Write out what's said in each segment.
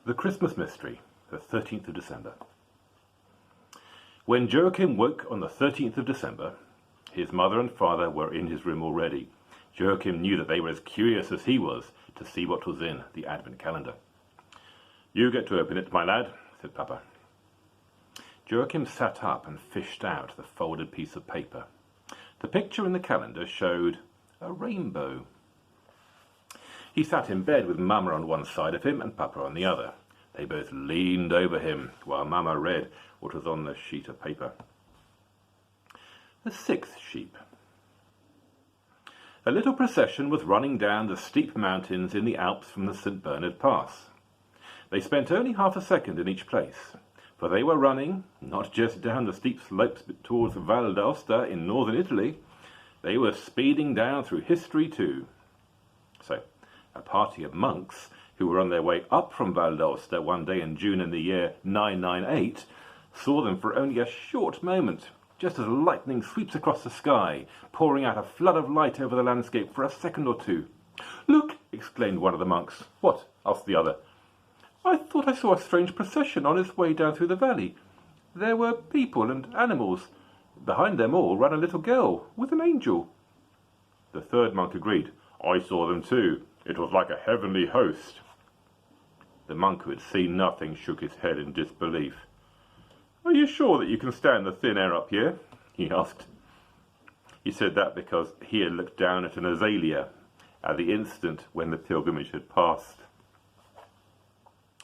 The Christmas Mystery, the 13th of December. When Joachim woke on the 13th of December, his mother and father were in his room already. Joachim knew that they were as curious as he was to see what was in the Advent calendar. "You get to open it, my lad," said Papa. Joachim sat up and fished out the folded piece of paper. The picture in the calendar showed a rainbow. He sat in bed with Mama on one side of him and Papa on the other. They both leaned over him while Mama read what was on the sheet of paper. The sixth sheep. A little procession was running down the steep mountains in the Alps from the St. Bernard Pass. They spent only half a second in each place, for they were running not just down the steep slopes towards Val d'Aosta in northern Italy, they were speeding down through history too. So, a party of monks who were on their way up from Val d'Aosta one day in June in the year 998 saw them for only a short moment, just as lightning sweeps across the sky, pouring out a flood of light over the landscape for a second or two. "Look!" exclaimed one of the monks. "What?" asked the other. "I thought I saw a strange procession on its way down through the valley. There were people and animals. Behind them all ran a little girl with an angel." The third monk agreed. "I saw them too. It was like a heavenly host." The monk who had seen nothing shook his head in disbelief. "Are you sure that you can stand the thin air up here?" he asked. He said that because he had looked down at an azalea at the instant when the pilgrimage had passed.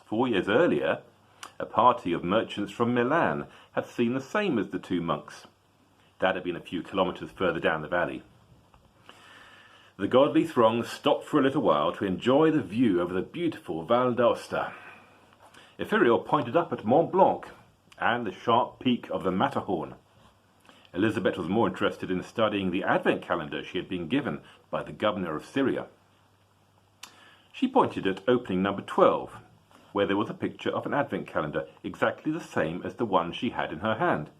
4 years earlier, a party of merchants from Milan had seen the same as the two monks. That had been a few kilometres further down the valley. The godly throng stopped for a little while to enjoy the view over the beautiful Val d'Aosta. Ethereal pointed up at Mont Blanc and the sharp peak of the Matterhorn. Elizabeth was more interested in studying the Advent calendar she had been given by the governor of Syria. She pointed at opening number 12, where there was a picture of an Advent calendar exactly the same as the one she had in her hand.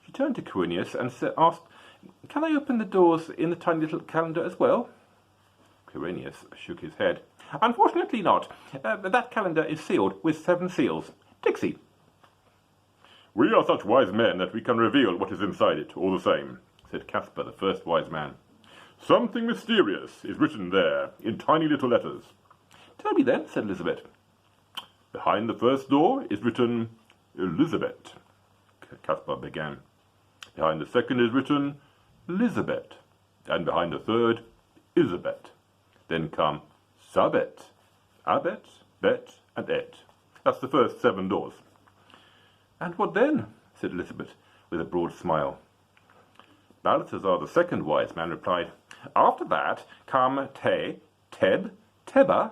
She turned to Quirinius and asked, "Can I open the doors in the tiny little calendar as well?" Quirinius shook his head. "Unfortunately not. That calendar is sealed with 7 seals. Dixie." "We are such wise men that we can reveal what is inside it, all the same," said Caspar, the first wise man. "Something mysterious is written there, in tiny little letters." "Tell me then," said Elizabeth. "Behind the first door is written Elizabeth," Caspar began. "Behind the second is written Elizabeth, and behind the third, Isabet. Then come Sabet, Abet, Bet, and Et. That's the first 7 doors." "And what then?" said Elizabeth, with a broad smile. Balthazar, the second wise man, replied, "After that come Te, Teb, Teba,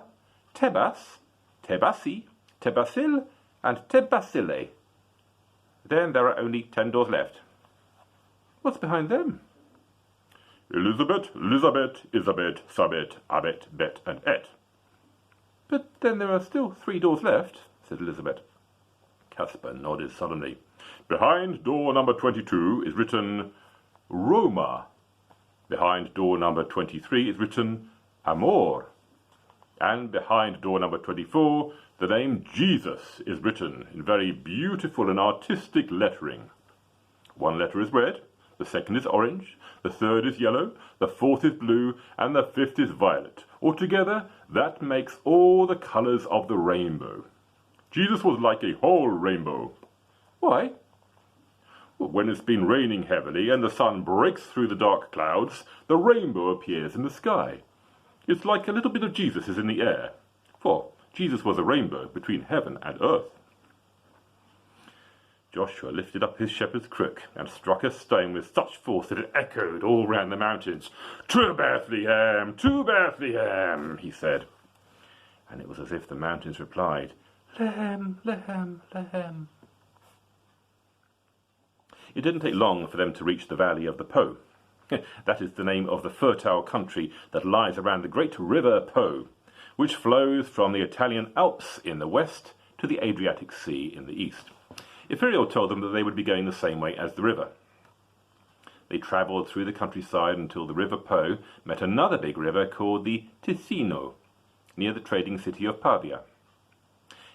Tebas, Tebasi, Tebasil, and Tebasile. Then there are only 10 doors left." "What's behind them?" "Elizabeth, Elizabeth, Isabet, Sabet, Abet, Bet, and Et." "But then there are still 3 doors left," said Elizabeth. Caspar nodded solemnly. "Behind door number 22 is written Roma. Behind door number 23 is written Amor. And behind door number 24, the name Jesus is written in very beautiful and artistic lettering. 1 letter is red, the second is orange, the third is yellow, the fourth is blue, and the 5th is violet. Altogether, that makes all the colours of the rainbow. Jesus was like a whole rainbow." "Why?" "Well, when it's been raining heavily and the sun breaks through the dark clouds, the rainbow appears in the sky. It's like a little bit of Jesus is in the air, for Jesus was a rainbow between heaven and earth." Joshua lifted up his shepherd's crook and struck a stone with such force that it echoed all round the mountains. To Bethlehem, he said. And it was as if the mountains replied, "Lehem, Lehem, Lehem." It didn't take long for them to reach the valley of the Po. That is the name of the fertile country that lies around the great river Po, which flows from the Italian Alps in the west to the Adriatic Sea in the east. Ethereal told them that they would be going the same way as the river. They travelled through the countryside until the river Po met another big river called the Ticino, near the trading city of Pavia.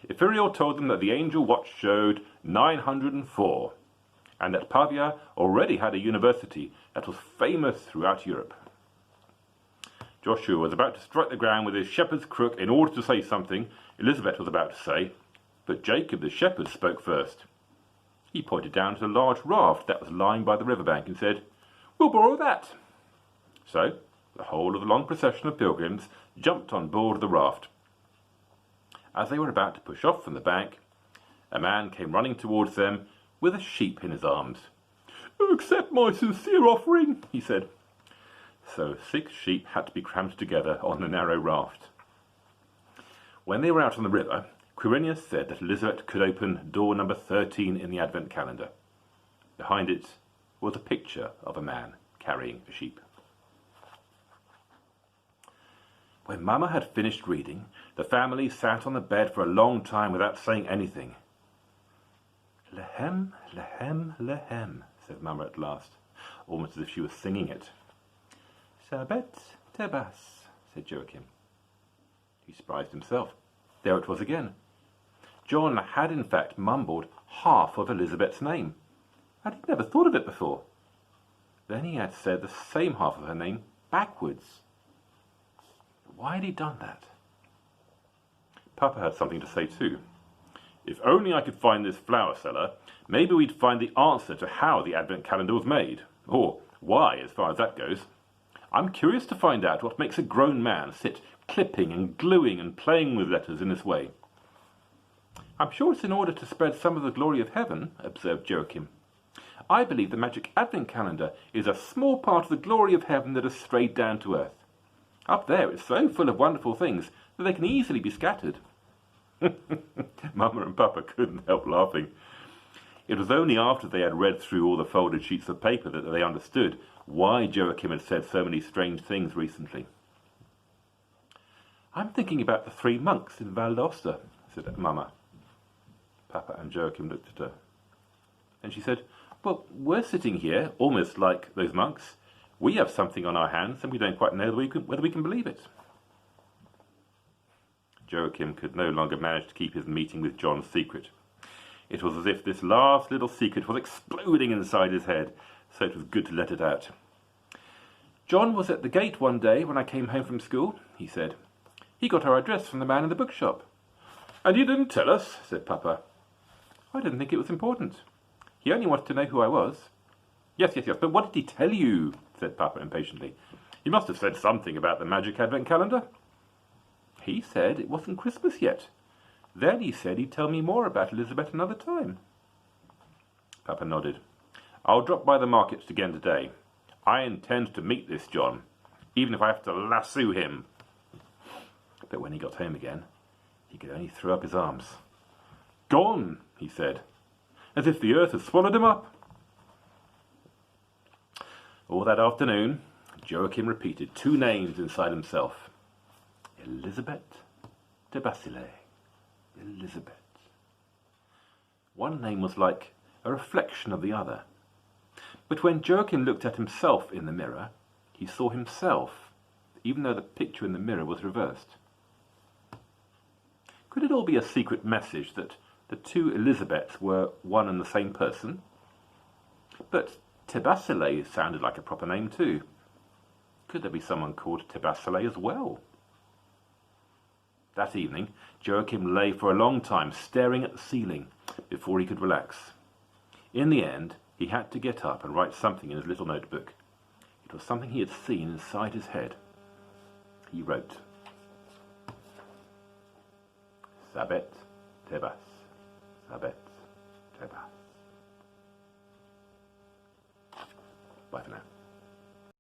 Ithuriel told them that the angel watch showed 904, and that Pavia already had a university that was famous throughout Europe. Joshua was about to strike the ground with his shepherd's crook in order to say something Elizabeth was about to say, but Jacob the shepherd spoke first. He pointed down to a large raft that was lying by the riverbank and said, "We'll borrow that." So the whole of the long procession of pilgrims jumped on board the raft. As they were about to push off from the bank, a man came running towards them with a sheep in his arms. "Accept my sincere offering," he said. So 6 sheep had to be crammed together on the narrow raft. When they were out on the river, Quirinius said that Elizabeth could open door number 13 in the Advent calendar. Behind it was a picture of a man carrying a sheep. When Mama had finished reading, the family sat on the bed for a long time without saying anything. "Lehem, lehem, lehem," said Mama at last, almost as if she was singing it. "Sabet tebas," said Joachim. He surprised himself. There it was again. John had in fact mumbled half of Elizabeth's name, and he'd never thought of it before. Then he had said the same half of her name backwards. Why had he done that? Papa had something to say too. "If only I could find this flower seller, maybe we'd find the answer to how the Advent calendar was made, or why, as far as that goes. I'm curious to find out what makes a grown man sit clipping and gluing and playing with letters in this way." "I'm sure it's in order to spread some of the glory of heaven," observed Joachim. "I believe the magic Advent calendar is a small part of the glory of heaven that has strayed down to earth. Up there it's so full of wonderful things that they can easily be scattered." Mama and Papa couldn't help laughing. It was only after they had read through all the folded sheets of paper that they understood why Joachim had said so many strange things recently. "I'm thinking about the 3 monks in Val d'Aosta," said Mama. Papa and Joachim looked at her. And she said, "Well, we're sitting here, almost like those monks. We have something on our hands, and we don't quite know whether we can believe it." Joachim could no longer manage to keep his meeting with John secret. It was as if this last little secret was exploding inside his head, so it was good to let it out. "John was at the gate one day when I came home from school," he said. "He got our address from the man in the bookshop." "And you didn't tell us?" said Papa. "I didn't think it was important. He only wanted to know who I was." Yes, but what did he tell you?" said Papa impatiently. "He must have said something about the magic Advent calendar." "He said it wasn't Christmas yet. Then he said he'd tell me more about Elizabeth another time." Papa nodded. "I'll drop by the markets again today. I intend to meet this John, even if I have to lasso him." But when he got home again, he could only throw up his arms. "Gone," he said, "as if the earth had swallowed him up." All that afternoon, Joachim repeated 2 names inside himself. Elizabeth de Basile. Elizabeth. One name was like a reflection of the other. But when Joachim looked at himself in the mirror, he saw himself, even though the picture in the mirror was reversed. Could it all be a secret message that the 2 Elizabeths were one and the same person? But Tebasile sounded like a proper name too. Could there be someone called Tebasile as well? That evening, Joachim lay for a long time staring at the ceiling before he could relax. In the end, he had to get up and write something in his little notebook. It was something he had seen inside his head. He wrote, "Sabet Tebas, Sabet Tebas."